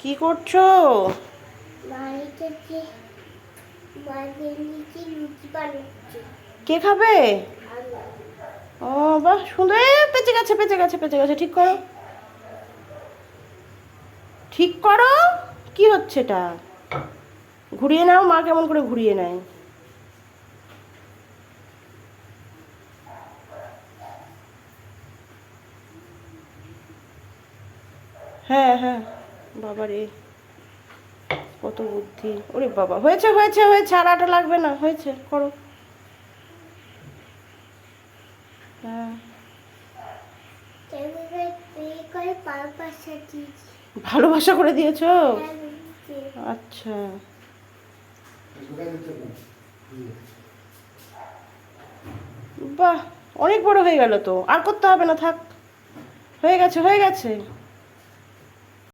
কি করছো? কে খাবে? ও বাহ, সুন্দর। পেঁচে গেছে, পেঁচে গেছে, পেঁচে গেছে। ঠিক করো, ঠিক করো। কি হচ্ছে এটা? ঘুরিয়ে নাও, মা কেমন করে ঘুরিয়ে নেয়। হ্যাঁ হ্যাঁ, বাবা রে, কত বুদ্ধি। ওরে বাবা, হয়েছে হয়েছে হয়েছে, আর আটা লাগবে না, হয়েছে, করো। হ্যাঁ, ভালোবাসা করে দিয়েছো? আচ্ছা, বাহ, অনেক বড় হয়ে গেল তো, আর করতে হবে না, থাক। হয়ে গেছে, হয়ে গেছে।